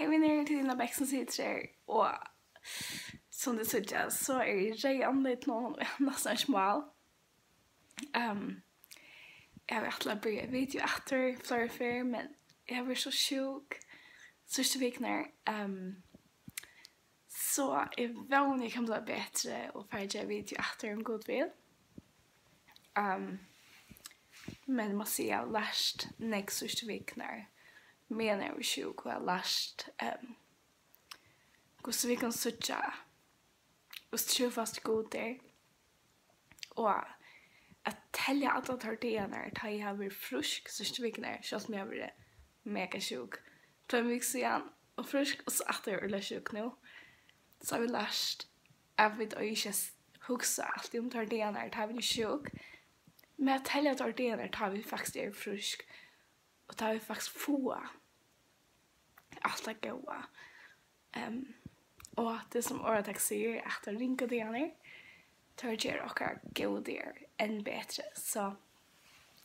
Hej vänner till Dina bäck som sitter och som det såg så är det anledning någon nästan smal. Jag vet att börja video efter flera men jag var så sjuk sista veckan så jag vågar kan bli bättre och färdiga video efter en god vel. Men man ser jag lärt nästa sista veckan men jag var sjuk och jag lärt hur vi kan söka och trofast góðu och att telja alla dagarnar tar jag blir frisk sista veckan så som jag blir mega sjuk. 2 veckor sedan och frisk och så att jag är sjuk nu. Så har vi lärt att vi inte huxa alltid om dagarnar tar vi sjuk. Men att telja dagarnar tar vi faktiskt är frisk och tar vi faktiskt få allt det goda. Och det som året säger att det ringa dagarnar tar jag och góða än bättre. Så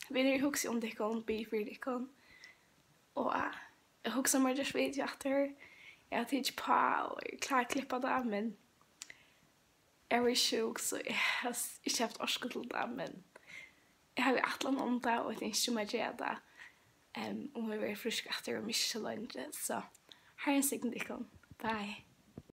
vi är huxa om tykkum, be för tykkum. Och jag huxa mig just video efter. Jag tycker på och jag klarar klippa det men jag var sjuk så jag har inte haft orku till det men jag har ju atlan om det och jag tänkte mig göra det. Om jag var frisk efter och mycket så länge. Så här är en sign tykkum. Bye.